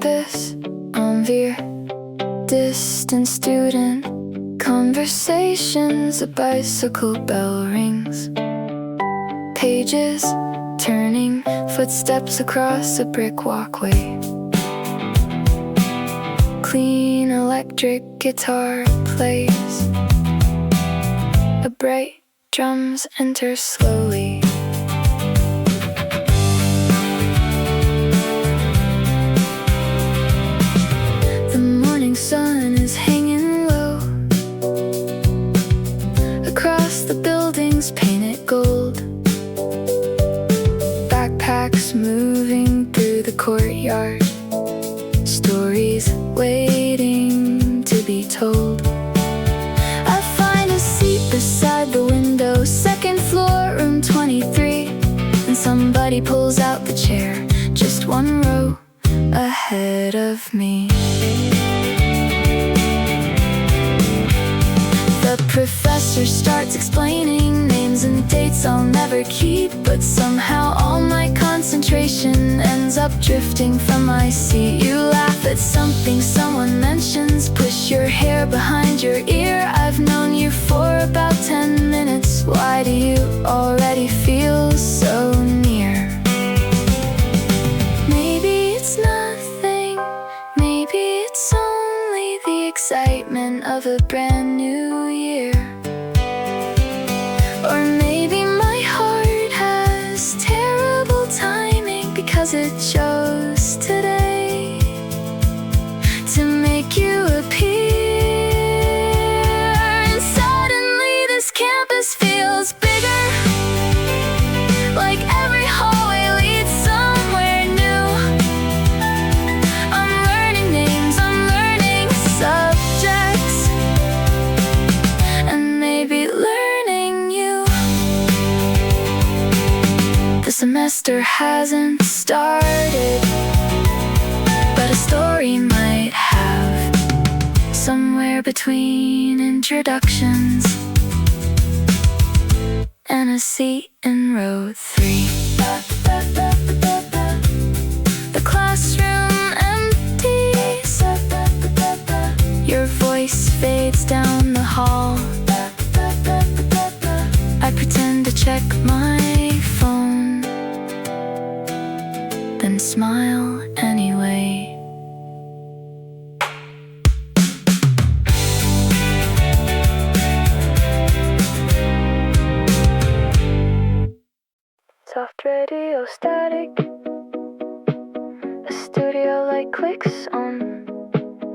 campus, envir, distant student conversations, a bicycle bell rings. Pages turning, footsteps across a brick walkway. Clean electric guitar plays. A bright drums enter slowly. The morning sun is hanging low across the buildings painted gold. Backpacks moving through the courtyard. Stories waiting to be told. I find a seat beside the window, second floor, room 23. And somebody pulls out the chair, just one row ahead of me. The professor starts explaining names and dates I'll never keep, but somehow all my concentration ends up drifting from my seat. You laugh at something someone mentions, push your hair behind your ear. I've known you for about 10 minutes. Why do you already feel so near? Maybe it's nothing, maybe it's only the excitement of a brand new year. Or maybe my heart has terrible timing because it chose today to make you appear. And suddenly this campus feels bigger, like every hallway leads somewhere new. I'm learning names, I'm learning subjects, and maybe learning you. The semester hasn't started, but a story might have, somewhere between introductions and a seat in row 3. The classroom empties. Your voice fades down the hall. I pretend to check my phone, then smile anyway. Soft radio static, a studio light clicks on,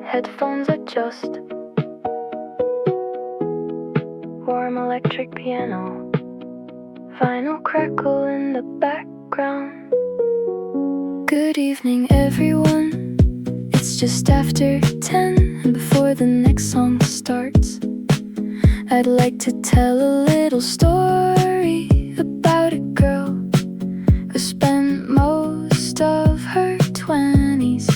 headphones adjust. Warm electric piano, vinyl crackle in the background. Good evening everyone, it's just after 10 and before the next song starts, I'd like to tell a little story about a girl who spent most of her 20s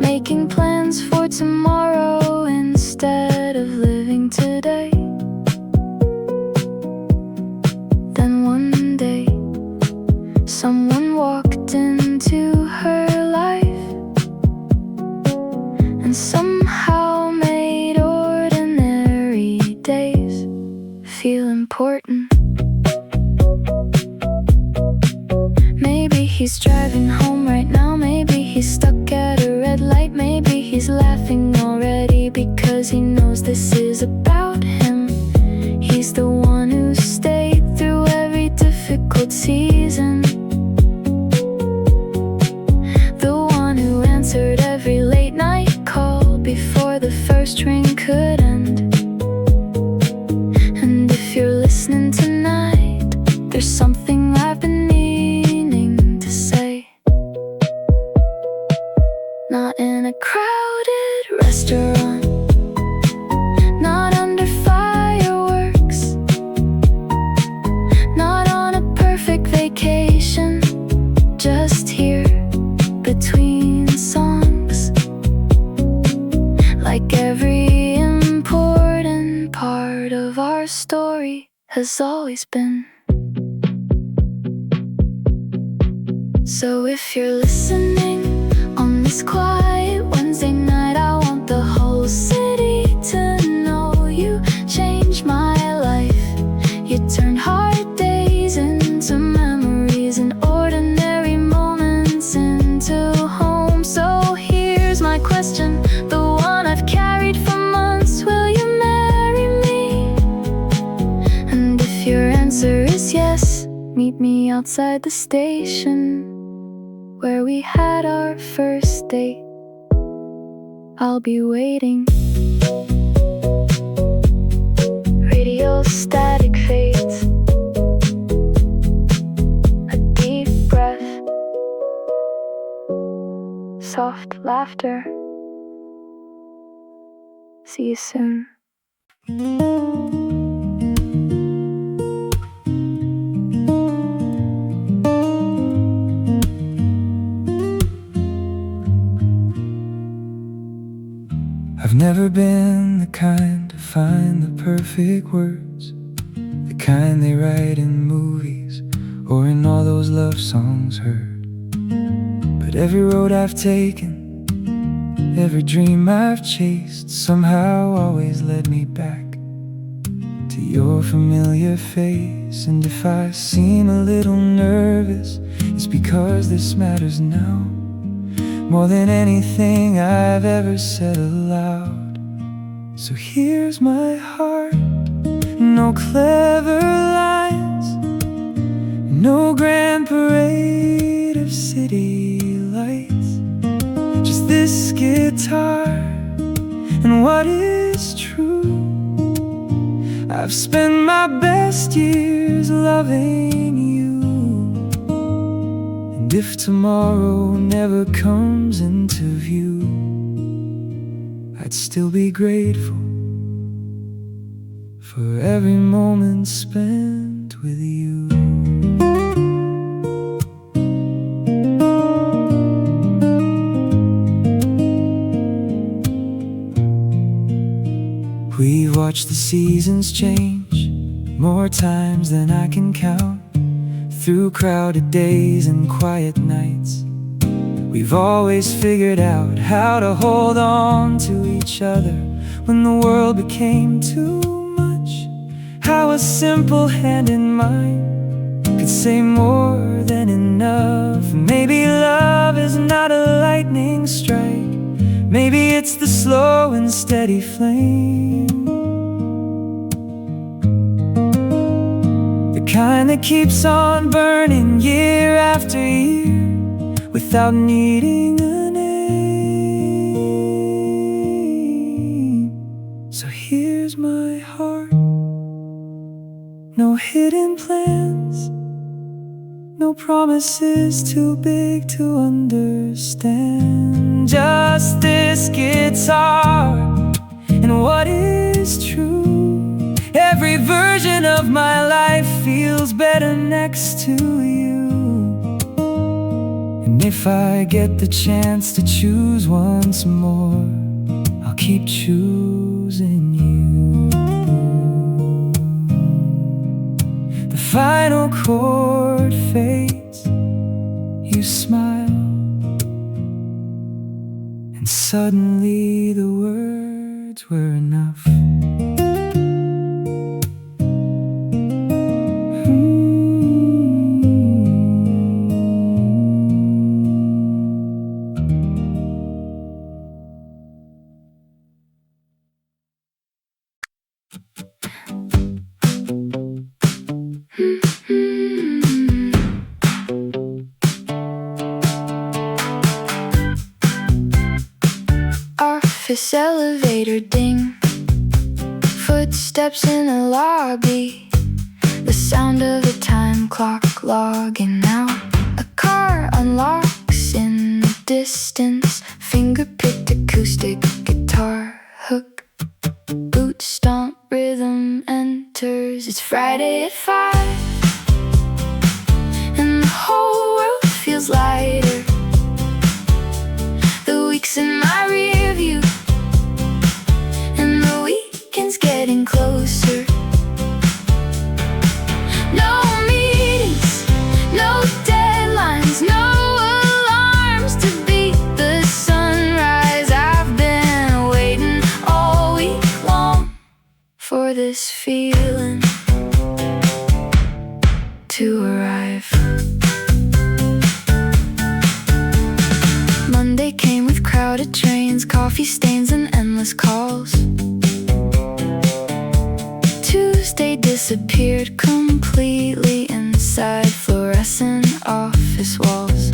making plans for tomorrow instead of living today. Then one day, someone walked into her life and somehow made ordinary days feel important. Maybe he's driving home right now, maybe he's stuck at a red light, maybe he's laughing already because he knows this is about him. He's the one who stayed through every difficult season, the one who answered every late night call before the first ring could end. And if you're listening tonight, there's something I've been needing to say. Not in a crowded restaurant, not under fireworks, not on a perfect vacation, just here between songs, like every important part of our story has always been. So if you're listening, I'll this quiet Wednesday night, I want the whole city to know you changed my life. You turned hard days into memories and ordinary moments into home. So here's my question, the one I've carried for months: will you marry me? And if your answer is yes, meet me outside the station where we had our first date. I'll be waiting. Radio static fades. A deep breath. Soft laughter. See you soon. I've never been the kind to find the perfect words, the kind they write in movies or in all those love songs heard. But every road I've taken, every dream I've chased, somehow always led me back to your familiar face. And if I seem a little nervous, it's because this matters now more than anything I've ever said aloud. So here's my heart, no clever lines, no grand parade of city lights, just this guitar and what is true. I've spent my best years loving you. And if tomorrow never comes into view, I'd still be grateful for every moment spent with you. We've watched the seasons change more times than I can count. Through crowded days and quiet nights, we've always figured out how to hold on to each other when the world became too much. How a simple hand in mine could say more than enough. Maybe love is not a lightning strike, maybe it's the slow and steady flame, kind that keeps on burning year after year without needing a name. So here's my heart, no hidden plans, no promises too big to understand, just this guitar and what is true. Every version of my life feels better next to you. And if I get the chance to choose once more, I'll keep choosing you. The final chord fades, you smile, and suddenly the words were enough. Office elevator ding, footsteps in the lobby, the sound of a time clock logging out. A car unlocks in the distance, finger-picked acoustic guitar hook, boot stomp rhythm enters. It's Friday at 5, and the whole world feels lighter. The week's in my rear view, and the weekend's getting closer. No meetings, no deadlines, no alarms to beat the friends, coffee stains and endless calls. Tuesday disappeared completely inside fluorescent office walls.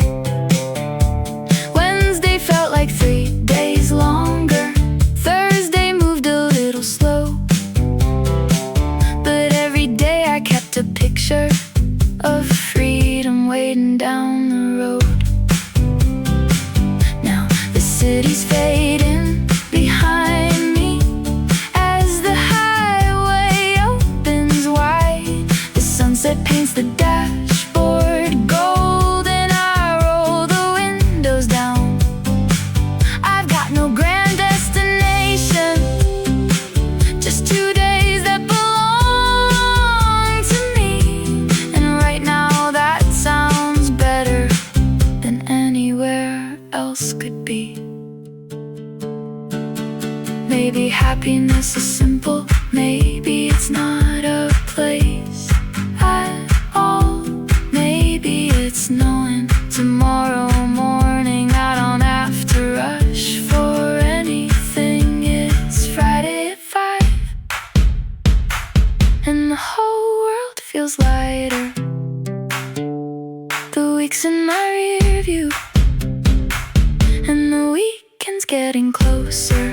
Wednesday felt like 3 days longer. Thursday moved a little slow. But every day I kept a picture of freedom waiting down the road. Now the city's fading behind me as the highway opens wide. The sunset paints the dashboard gold and I roll the windows down. I've got no grand destination, just 2 days that belong to me. And right now that sounds better than anywhere else could be. Maybe happiness is simple, maybe it's not a place at all. Maybe it's knowing tomorrow morning I don't have to rush for anything. It's Friday at 5 and the whole world feels lighter. The week's in my rear view and the weekend's getting closer.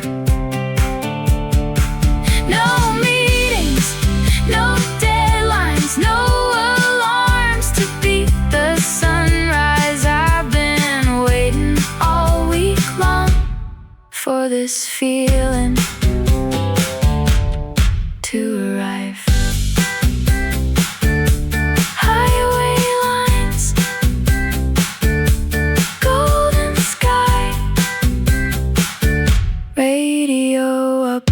No meetings, no deadlines, no alarms to beat the sunrise. I've been waiting all week long for this feeling to arrive. Highway lines, golden sky, radio up,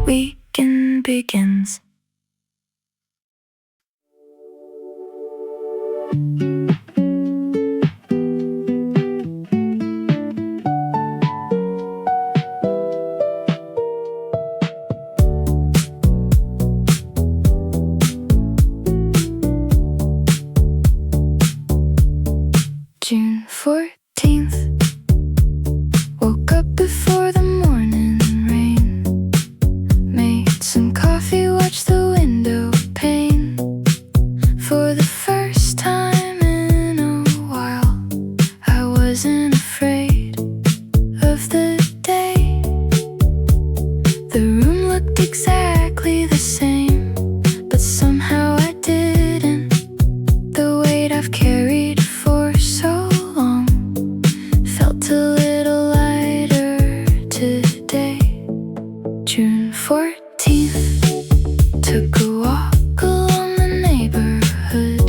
weekend begins. June 14th. Woke up before the morning rain. Made some coffee, watched the window pane. For the first time in a while, I wasn't afraid of the day. The room looked exactly the same, but somehow I didn't. The weight I've carried for so long felt a little lighter today. June 14th. Took a walk along the neighborhood,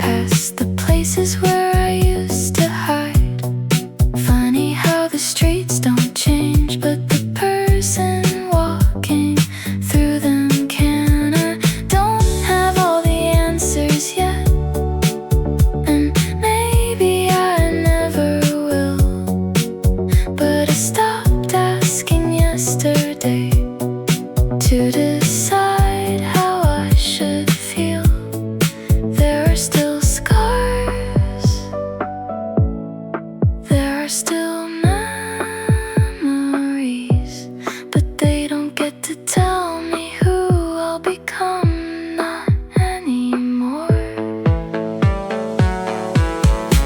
past the places where I used to hide. Funny how the streets don't change, but the person walking through them can. I don't have all the answers yet, and maybe I never will. But I stopped asking yesterday to decide how I should feel. There are still scars, there are still memories, but they don't get to tell me who I'll become, not anymore.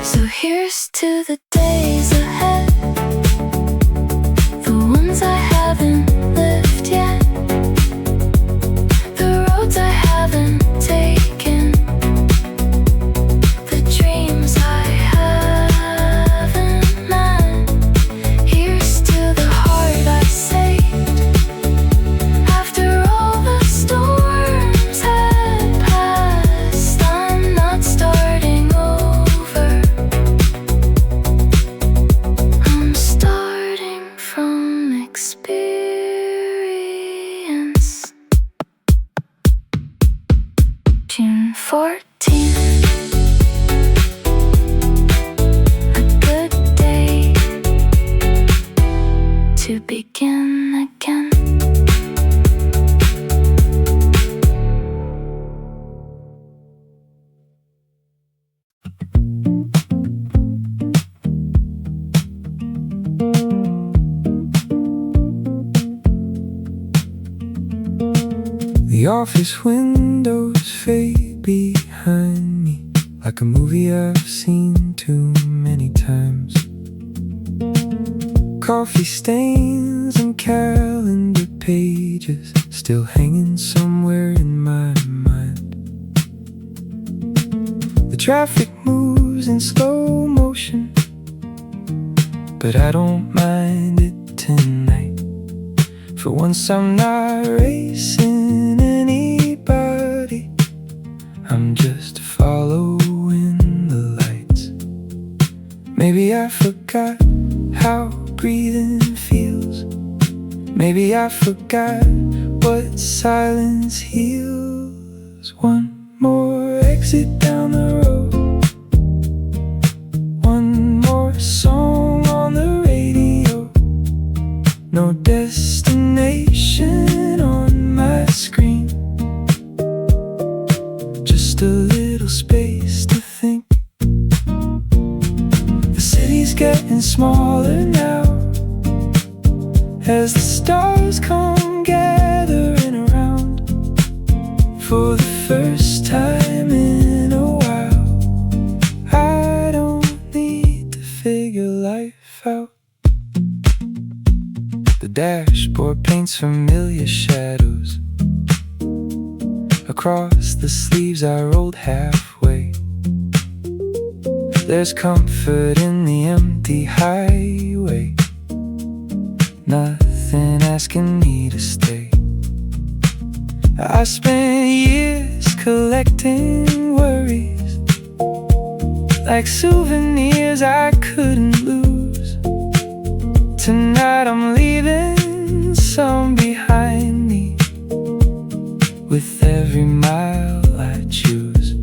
So here's to the days ahead, the ones I haven't lived yet, the roads I haven't taken, the dreams I haven't met. Here's to the heart I saved after all the storms had passed. I'm not starting over. office windows fade behind me like a movie I've seen too many times. Coffee stains and calendar pages still hanging somewhere in my mind. The traffic moves in slow motion, but I don't mind it tonight. For once I'm not racing anybody, I'm just following the lights. Maybe I forgot how breathing feels. Maybe I forgot what silence heals. One more exit down the road, one more song on the radio, no destination on my screen, just a little space to think. The city's getting smaller now as the stars come gathering around. For the first time in a while, I don't need to figure life out. The dashboard paints familiar shadows across the sleeves I rolled halfway. There's comfort in the empty highway, nothing asking me to stay. I spent years collecting worries like souvenirs I couldn't lose. Tonight I'm leaving some behind me with every mile I choose.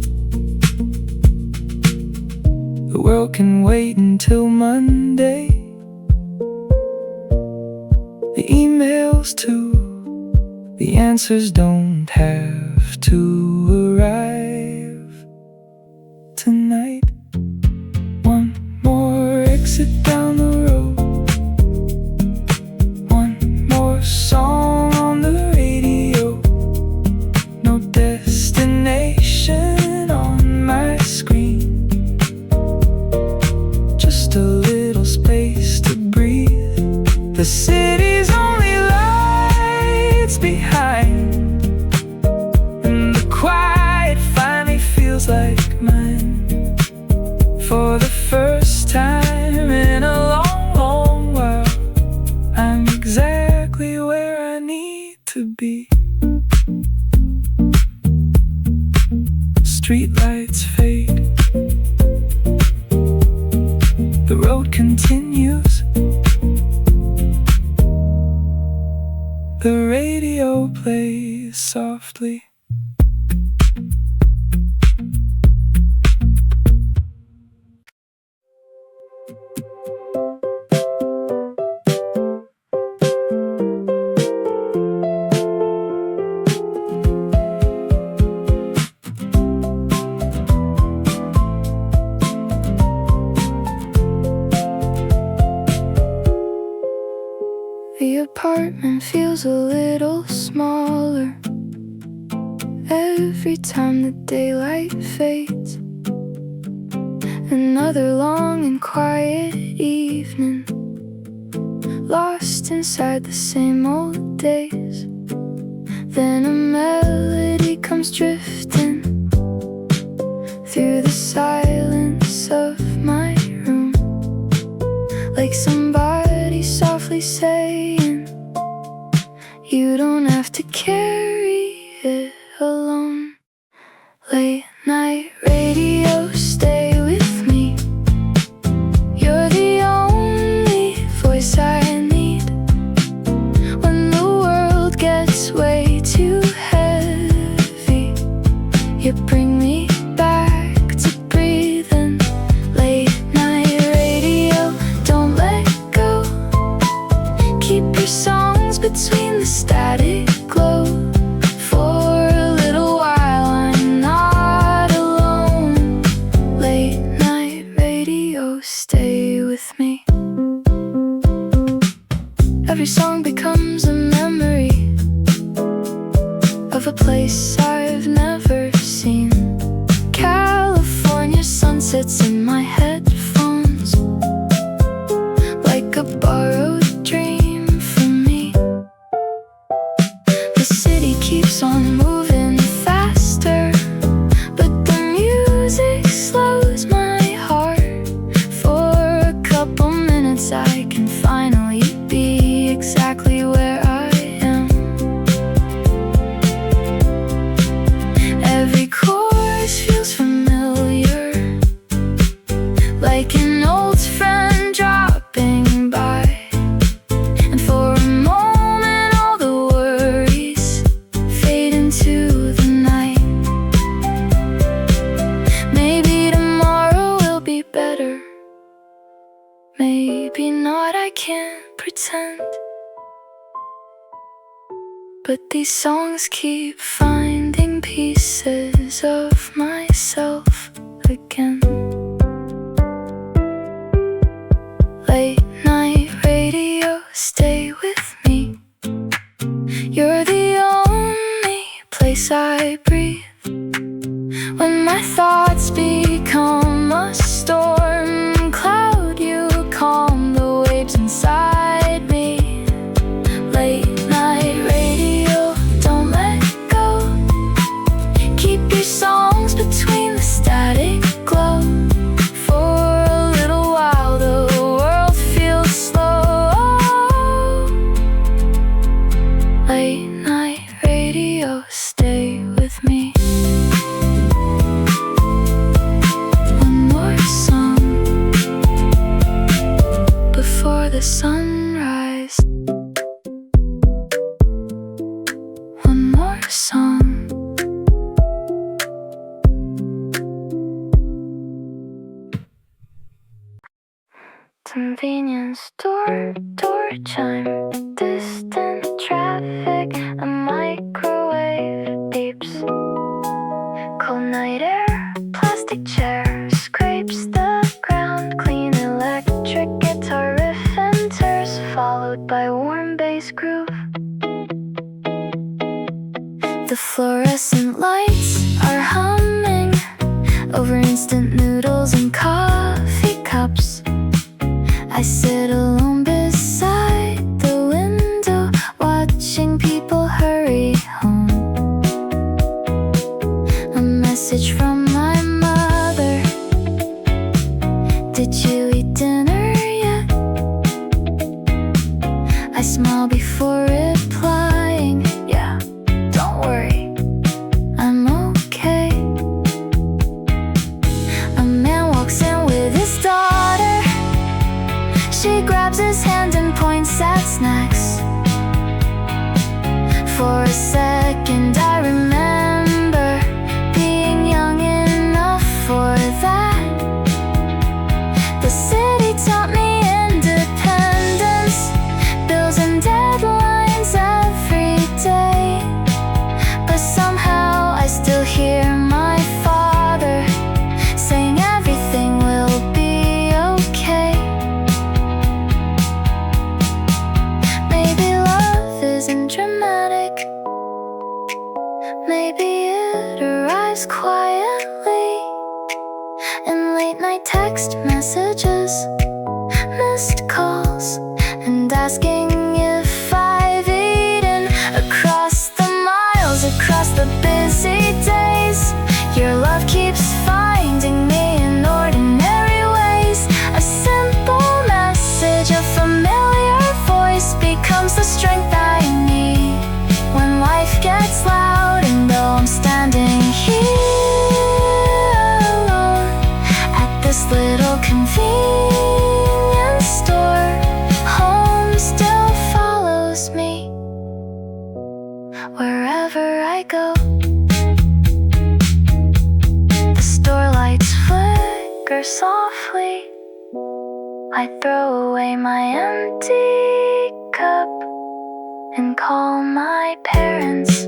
The world can wait until Monday, the emails too. The answers don't have to arrive tonight. One more exit down the road, one more song on the radio, no destination on my screen, just a little space to breathe. The city's only lights behind, and the quiet finally feels like mine. For the first time in a long, long while, I'm exactly where I need to be. Streetlights fade, the road continues, the radio plays softly. The apartment feels a little smaller every time the daylight fades. Another long and quiet evening, lost inside the same old days. Then a melody comes drifting through the silence of my room, like somebody softly saying, you don't have to carry it alone. Late night radio, stay with me. You're the only voice I need when the world gets way too heavy. You bring me back to breathe. sits in my headphones like a borrowed dream from me. The city keeps on moving faster, but the music slows my heart. For a couple minutes I can finally be exactly where I am. Every chorus feels familiar, like an old friend dropping by. And for a moment all the worries fade into the night. Maybe tomorrow will be better, maybe not, I can't pretend. But these songs keep finding pieces of myself again. Late night radio, stay with me. You're the only place I breathe. When my thoughts become a storm cloud, you calm the waves inside me. Late night radio, don't let go. Keep your songs between the static glow. For a little while the world feels slow. Late night radio, stay with me. One more song before the sunrise. One more song. Convenience store, door chime, distant traffic, a microwave beeps. Cold night air, plastic chair, scrapes the ground, clean electric guitar riff enters, followed by warm bass groove. The fluorescent lights are humming over instant noodles and coffee cups. I sit alone beside the window, watching people hurry home. A message from my mother: did you eat dinner yet? I smile before replying, yeah, don't worry, I'm okay. A man walks in with his daughter. She grabs his hand and points at snacks. For a second I remember being young enough for that. The city taught me independence, bills and deadlines every day. But somehow I still hear my father saying everything will be okay. Maybe love isn't dramatic, maybe it arrives quietly in late night text messages, missed calls, and asking if I've eaten. Across the miles, across the busy days, your love keeps finding me in ordinary ways. A simple message, a familiar voice becomes the strength I need when life gets loud. And though I'm standing here alone at this little convenience store, home still follows me wherever I go. The store lights flicker softly. I throw away my empty cup and call my parents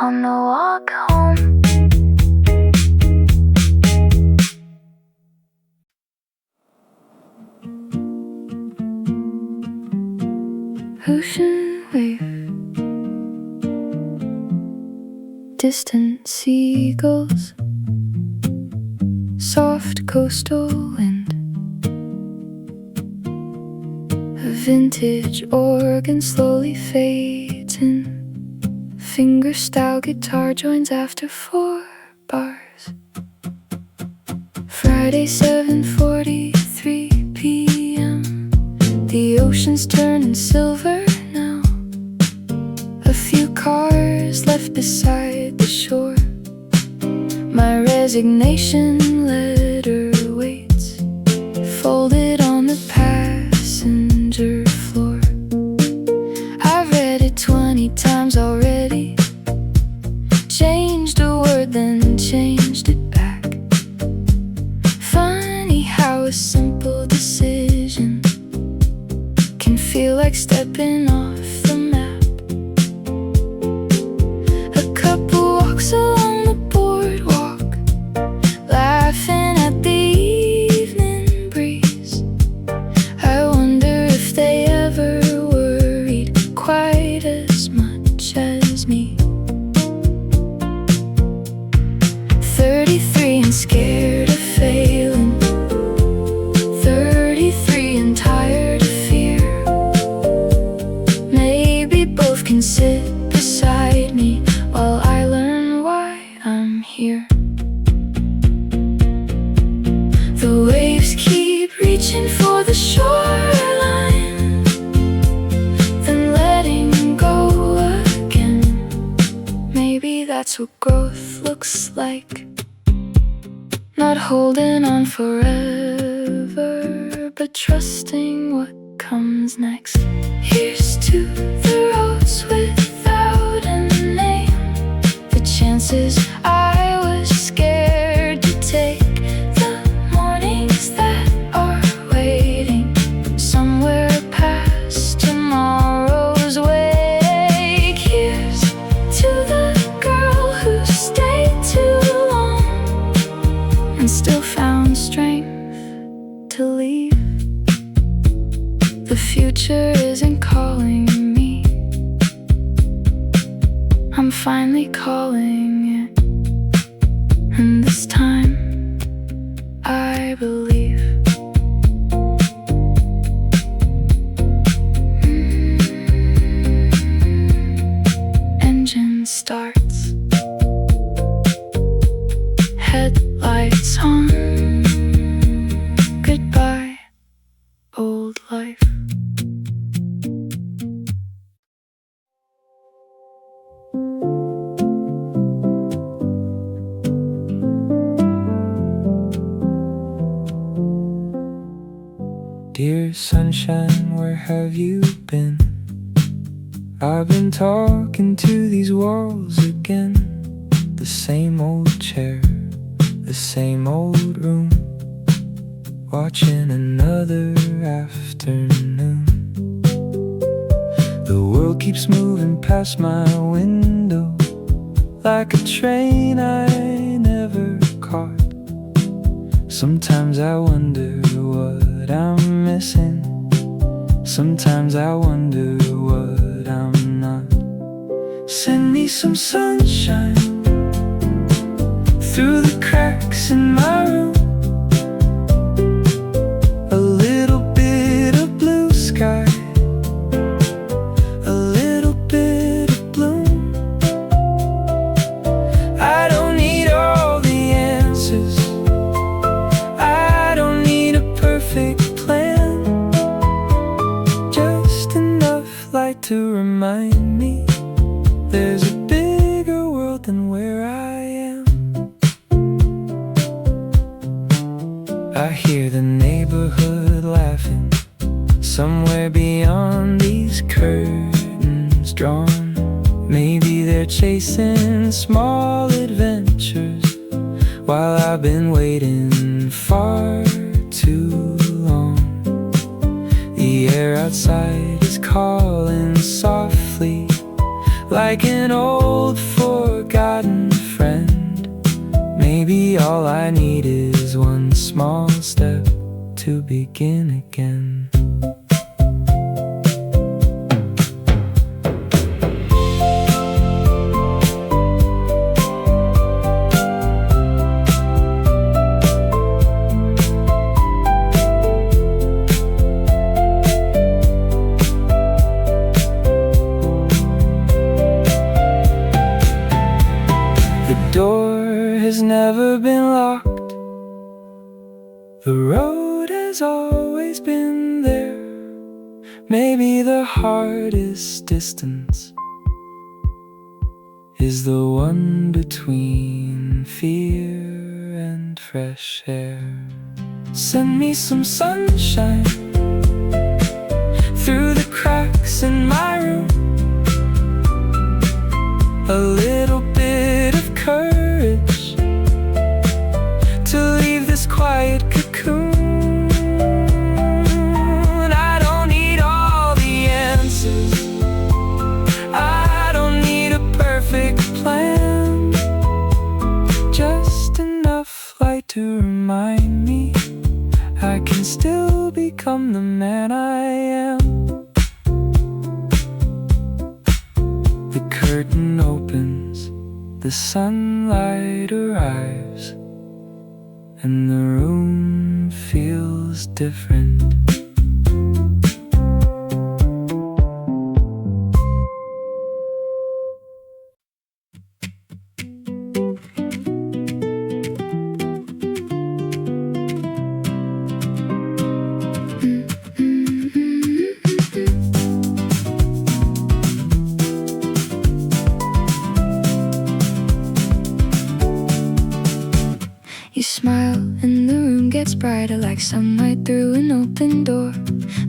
on the walk home. Ocean wave, distant seagulls soft coastal wind. A vintage organ slowly fades in. Finger-style guitar joins after 4 bars. Friday 7:43 p.m. The ocean's turning silver now. A few cars left beside the shore. My resignation letter waits, folded on the passenger floor. I've read it 20 times already. Changed a word, then changed it back. Funny how a simple decision can feel like stepping off the map. A couple walks along the boardwalk, laughing at the evening breeze. I wonder if they ever worried quite as much as me. 33 and scared of failing. 33 and tired of fear. Maybe both can sit beside me while I learn why I'm here. The waves keep reaching for the shoreline, then letting go again. Maybe that's what growth looks like. Not holding on forever, but trusting what comes next. Here's to the roads without a name, the chances I was scared to take, the mornings that are waiting somewhere past tomorrow's wake. Here's to the girl who stayed too long and still found strength to leave. The future isn't calling me, I'm finally calling it. And this time, I believe. Engine starts, headlights on. Goodbye, old life. Dear sunshine, where have you been? I've been talking to these walls again. The same old chair, the same old room, watching another afternoon. The world keeps moving past my window like a train I never caught. Sometimes I wonder what I'm missing. Sometimes I wonder what I'm not. Send me some sunshine through the cracks in my room. A little bit of blue sky, a little bit of bloom. I don't need all the answers, I don't need a perfect plan, just enough light to remind me there's a bigger world than where I am. I hear the neighborhood laughing somewhere beyond these curtains drawn. Maybe they're chasing small adventures while I've been waiting far too long. The air outside is calling softly like an old forgotten friend. Maybe all I need is one small step to begin again. and locked. The road has always been there. Maybe the hardest distance is the one between fear and fresh air. Send me some sunshine through the cracks in my room, a little bit of courage to leave this quiet cocoon. I don't need all the answers, I don't need a perfect plan, just enough light to remind me I can still become the man I am. The curtain opens, the sunlight arrives, and the room feels different. You smile and the room gets brighter like sunlight through an open door.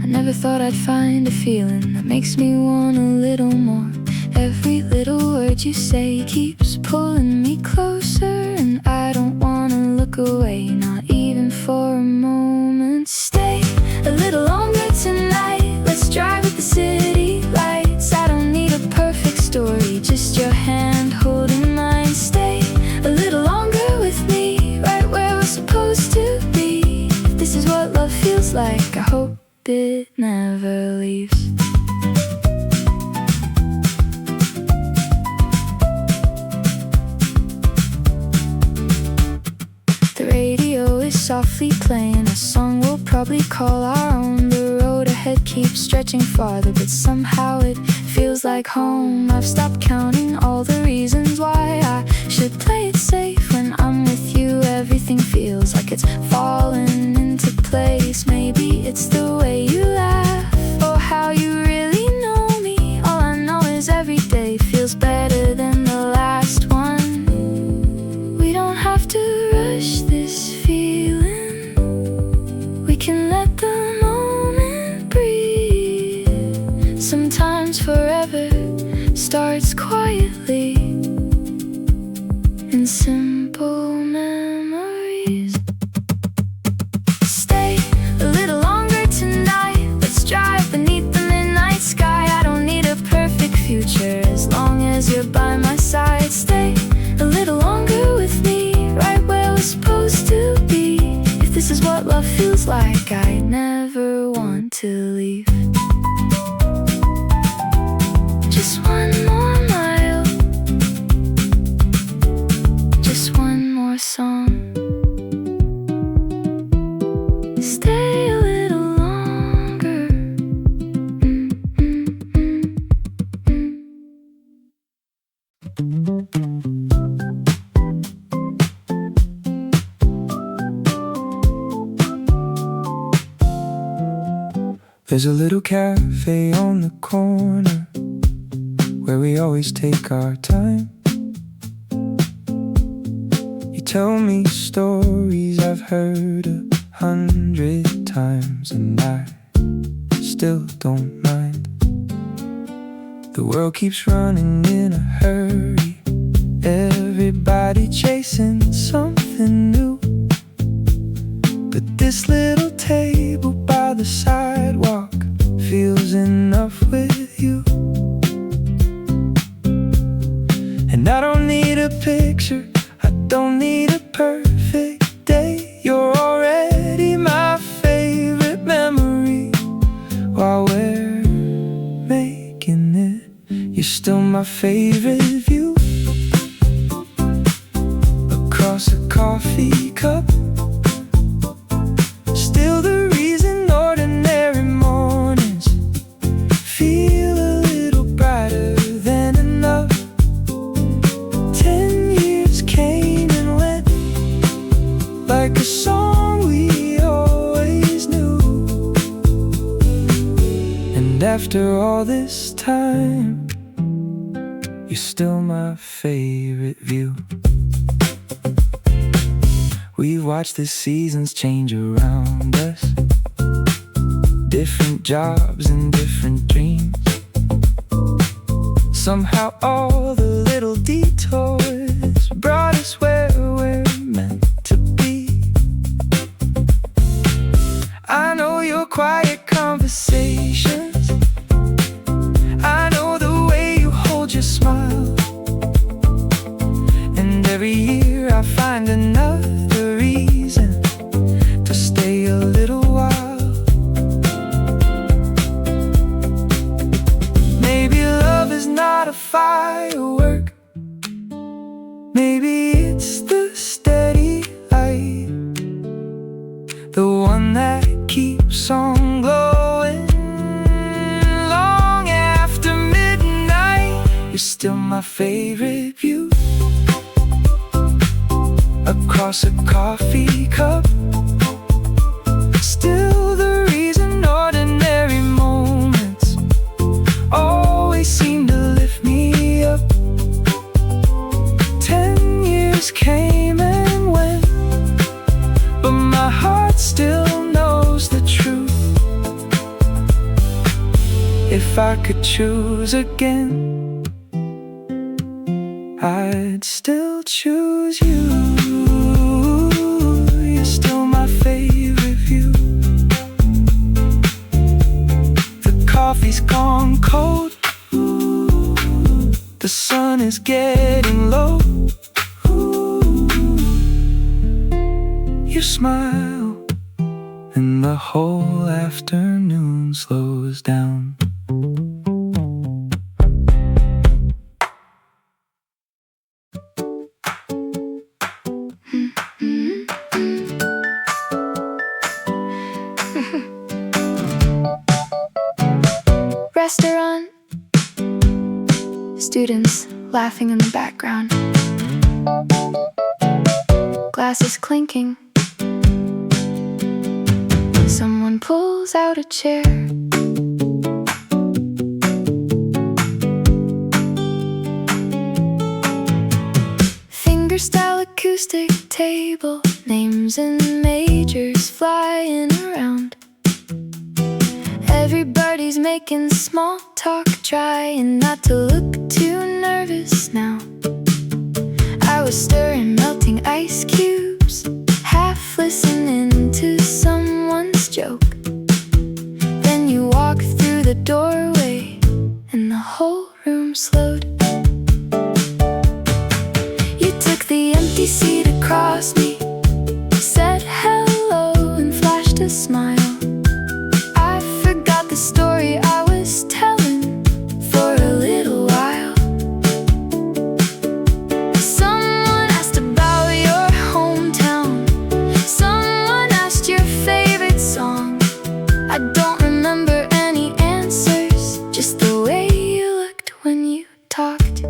I never thought I'd find a feeling that makes me want a little more. Every little word you say keeps pulling me closer, and I don't wanna look away, not even for a moment. Stay a little longer tonight, let's drive with the city lights. I don't need a perfect story, just your hand holding mine. Stay a little longer with me, right where we're supposed to be. If this is what love feels like, I hope it never leaves. The radio is softly playing a song we'll probably call our own. The road ahead keeps stretching farther, but somehow it feels like home. I've stopped counting all the reasons why I should play it safe. When I'm with you, everything feels like it's falling into place. Maybe it's the way you laugh, or how you really know me. All I know is every day feels better than the last one. We don't have to rush this feeling, we can let the moment breathe. Sometimes forever starts quietly in simple memories. Stay a little longer tonight, let's drive beneath the midnight sky. I don't need a perfect future as long as you're by my side. Stay a little longer with me, right where we're supposed to be. If this is what love feels like, I never want to leave. Just one more mile, just one more song. Stay a little longer. There's a little cafe on the corner where we always take our time. You tell me stories I've heard 100 times, and I still don't mind. The world keeps running in a hurry, everybody chasing something new. But this little table by the sidewalk feels enough with you. And I don't need a picture, I don't need a perfect day. You're already my favorite memory. While we're making it, you're still my favorite view. Across a coffee cup, still the reason ordinary mornings feel a little brighter than enough. 10 years came and went, like a song we always knew. And after all this time, you're still my favorite view. We watch the seasons change around us, different jobs and different dreams. Somehow all the little detours brought us where we're meant to be. I know your quiet conversations, I know the way you hold your smile. And every year I find another reason to stay a little while. Maybe love is not a firework, maybe it's the steady light, the one that keeps on glowing long after midnight. You're still my favorite view. Across a coffee cup, still the reason ordinary moments always seem to lift me up. 10 years came and went, but my heart still knows the truth. If I could choose again, I'd still choose you. You're still my favorite view. The coffee's gone cold, the sun is getting low. You smile, and the whole afternoon slows down. Restaurant, students laughing in the background, glasses clinking. Someone pulls out a chair. Fingerstyle acoustic table, names and majors flying around. Everybody's making small talk, trying not to look too nervous now. I was stirring melting ice cubes, half listening to someone's joke. Then you walked through the doorway, and the whole room slowed. You took the empty seat across me, said hello and flashed a smile. The story I was telling for a little while. Someone asked about your hometown, someone asked your favorite song. I don't remember any answers, just the way you looked when you talked.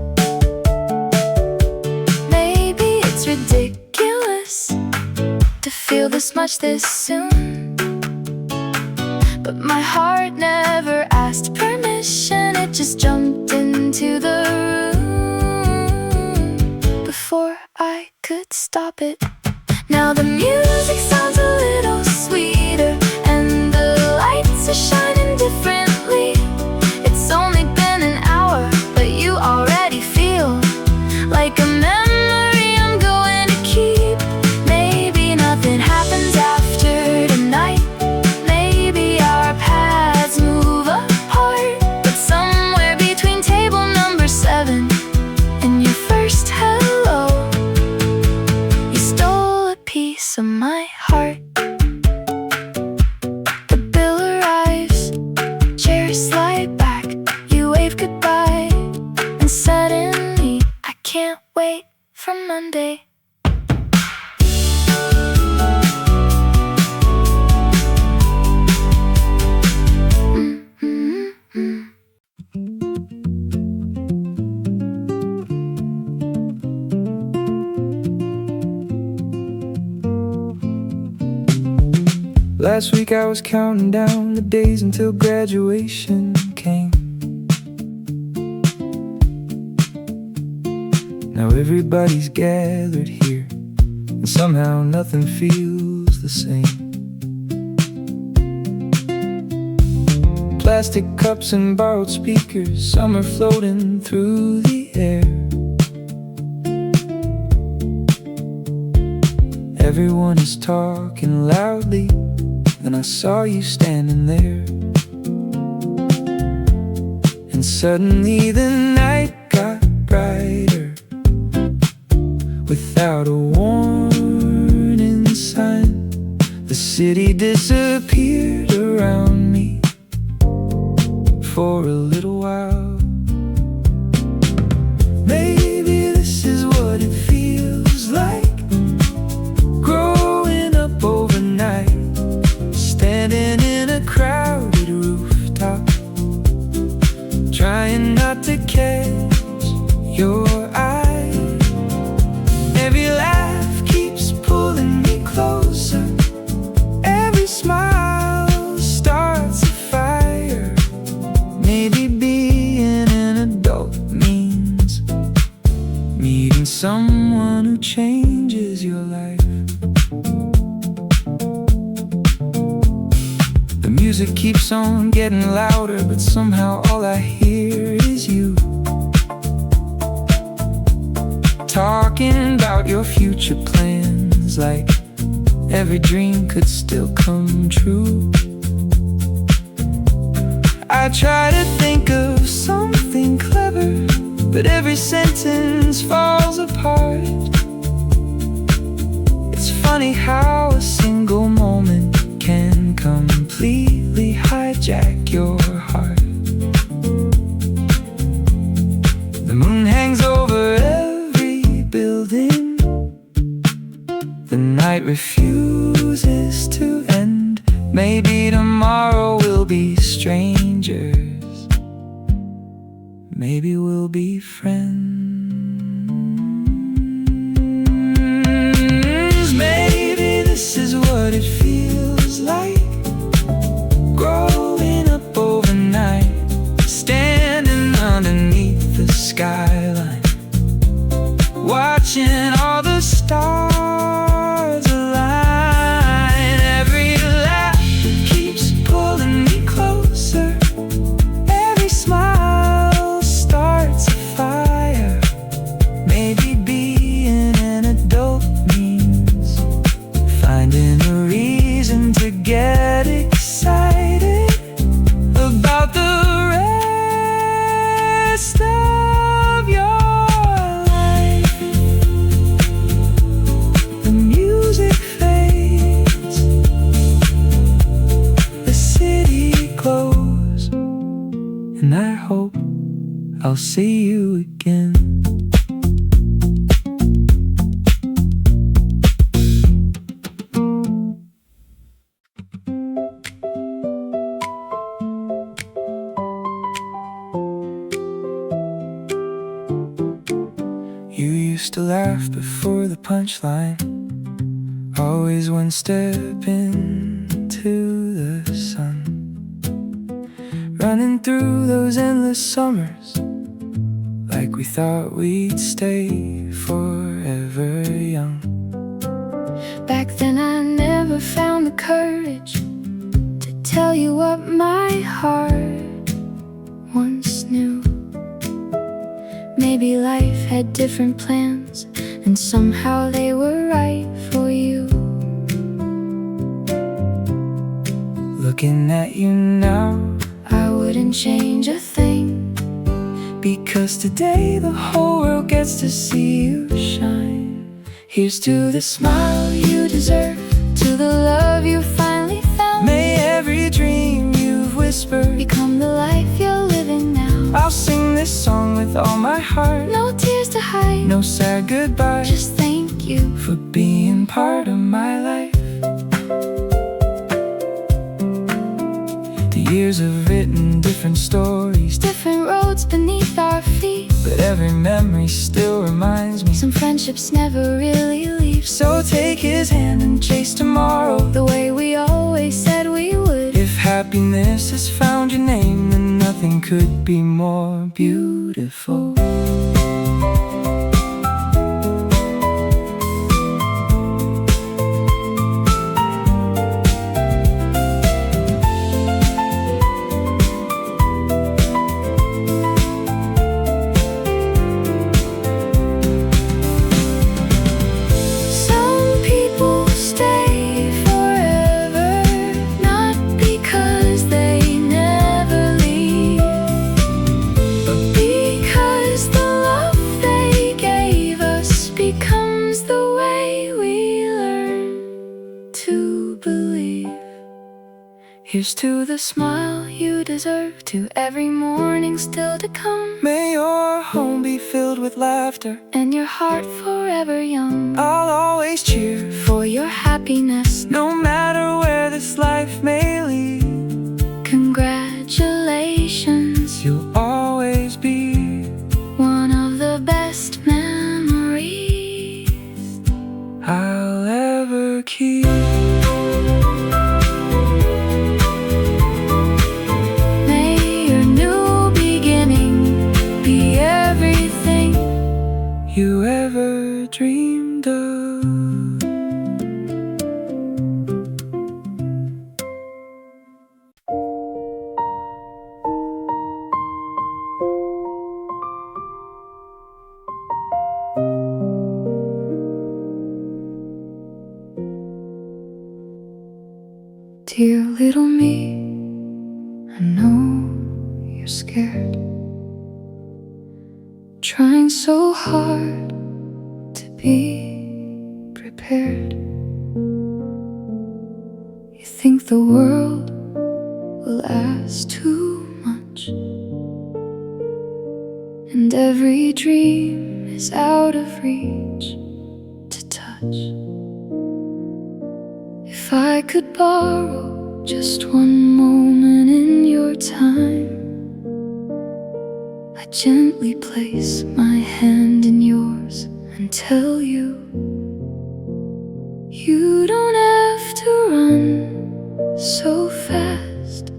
Maybe it's ridiculous to feel this much this soon, but my heart never asked permission, it just jumped into the room before I could stop it. Now the music sounds a little sweeter, and the lights are shining differently. It's only been an hour, but you already feel like a memory I'm going to keep. Maybe nothing happens after tonight, move apart, but somewhere between table number 7 and your first hello, you stole a piece of my heart. The bill arrives, chairs slide back, you wave goodbye, and suddenly I can't wait for Monday. Last week I was counting down the days until graduation came. Now everybody's gathered here, and somehow nothing feels the same. Plastic cups and borrowed speakers, some are floating through the air. Everyone is talking loudly, and I saw you standing there. And suddenly the night got brighter, without a warning sign. The city disappeared around me for a little while. Maybe this is what it feels like, growing up overnight, standing in a crowded rooftop, trying not to catch your eye. Every laugh keeps pulling me closer, every smile starts a fire. Maybe being an adult means meeting someone who changes your life. The music keeps on getting louder, but somehow all I hear is you talking about your future plans, like every dream could still come true. I try to think of something clever, but every sentence falls apart. It's funny how a single moment can completely hijack your heart. The moon hangs over every building, the night refuses to end. Maybe tomorrow we'll be strangers, maybe we'll be friends. Maybe this is what it feels like, growing up overnight, standing underneath the skyline, watching all the stars align. Every laugh keeps pulling me closer, every smile starts a fire. Maybe being an adult means finding a reason to get excited about the rest of your life. The music fades, the city glows, and I hope I'll see you again. You used to laugh before the punchline, always one step into the sun, running through those endless summers like we thought we'd stay forever young. Back then I never found the courage to tell you what my heart once knew. Maybe life had different plans, and somehow they were right for you. Looking at you now, I wouldn't change a thing, because today the whole world gets to see you shine. Here's to the smile you deserve, to the love you finally found. May every dream you've whispered become the life you're living now. I'll sing this song with all my heart, No tears to hide, no sad goodbye, just thank you for being part of my life. The years have written different stories, different roads beneath our feet, but every memory still reminds me some friendships never really leave. So take his hand and chase tomorrow the way we always happiness has found your name, and nothing could be more beautiful. Here's to the smile you deserve, to every morning still to come. May your home be filled with laughter, And your heart forever young. I'll always cheer For your happiness, no matter where this life may lead. congratulations. You'll always be One of the best memories I'll ever keep. You ever dreamed of. Dear little me, I know you're scared, trying so hard to be prepared. You think the world will ask too much, and every dream is out of reach to touch. If I could borrow just one moment in your time, I gently place my hand in yours and tell you, you don't have to run so fast.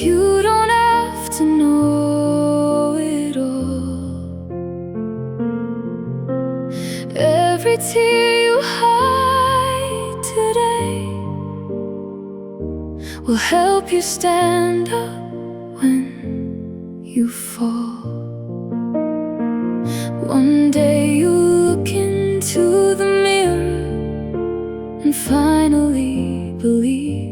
You don't have to know it all. Every tear you hide today will help you stand up when you fall. One day you'll look into the mirror and finally believe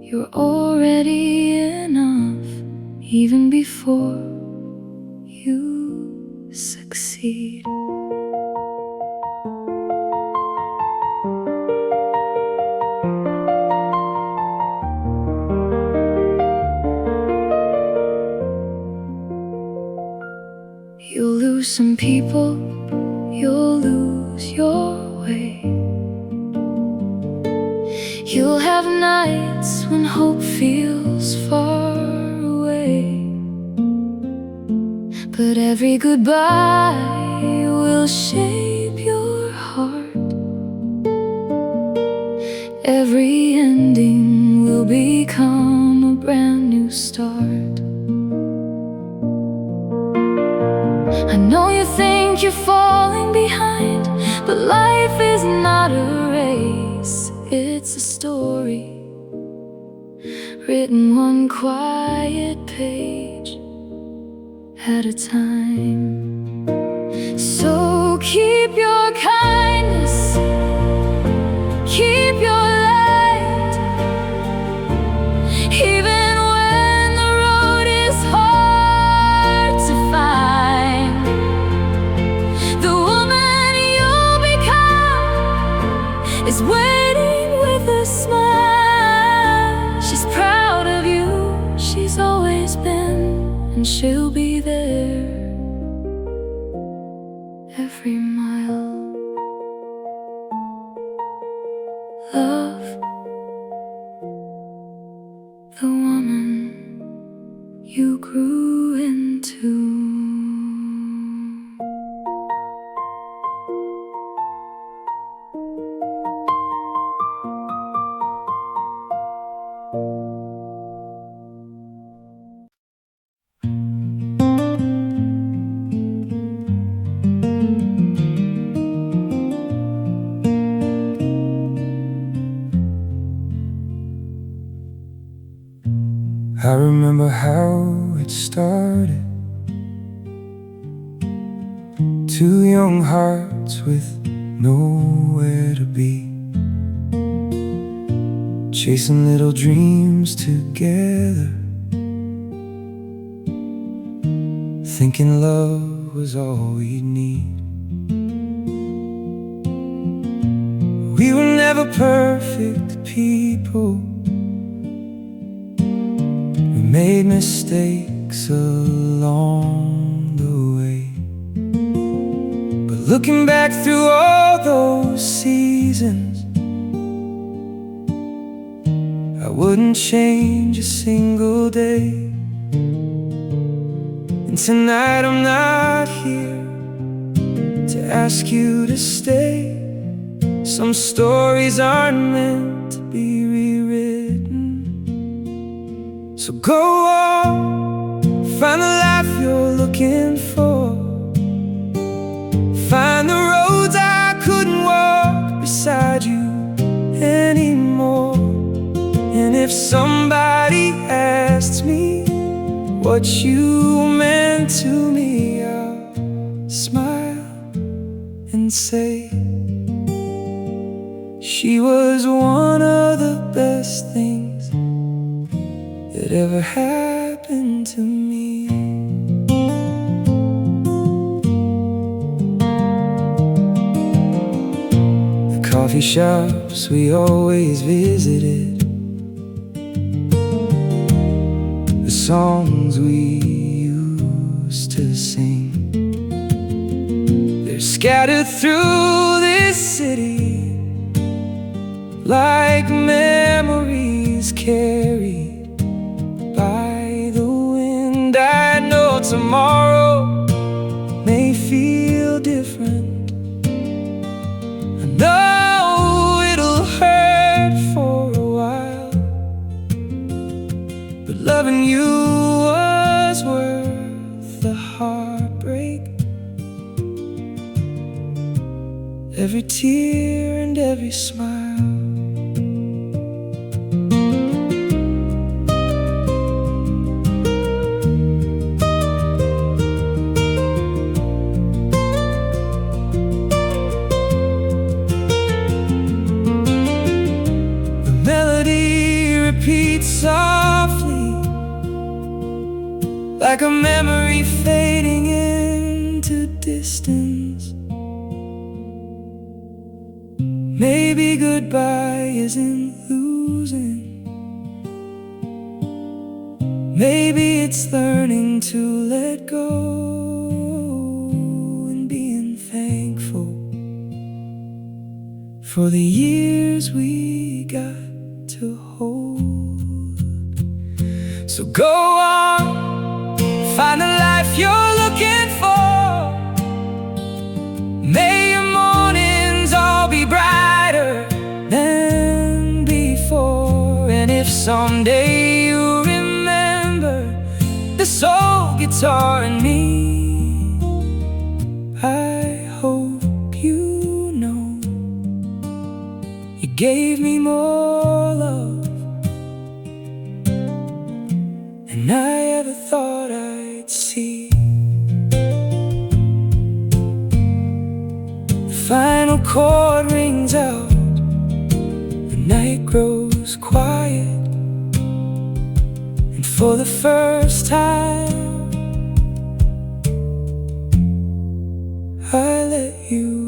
you're already enough, even before you succeed. You'll lose some people, you'll lose your way. You'll have nights when hope feels far away, but every goodbye will shape your heart. Every ending will become a brand new start. I know you think you're falling behind, but life is not a race. It's a story written one quiet page at a time. So keep your kindness, keep your light, even when the road is hard to find. The woman you'll become is waiting with a smile. She's proud of you, she's always been, and she'll be there every mile. Love the woman you grew into. I remember how it started. Two young hearts with nowhere to be, chasing little dreams together, thinking love was all we need. We were never perfect people, we made mistakes along the way, but looking back through all those seasons, I wouldn't change a single day. And tonight I'm not here to ask you to stay. Some stories aren't meant to be rewritten. So go on, find the life you're looking for, find the roads I couldn't walk beside you anymore. And if somebody asks me what you meant to me, I'll smile and say, she was one of the best things that ever happened to me. The coffee shops we always visited, the songs we used to sing, they're scattered through this city like memories carried by the wind. I know tomorrow may feel different, I know it'll hurt for a while, but loving you was worth the heartbreak, every tear and every smile. Softly, like a memory fading into distance. Maybe goodbye isn't losing, maybe it's learning to let go and being thankful for the years we got to hold. So go on, find the life you're looking for. May your mornings all be brighter than before. And if someday you remember this old guitar and me, I hope you know you gave me more love than I ever thought I'd see. The final chord rings out, the night grows quiet, and for the first time I let you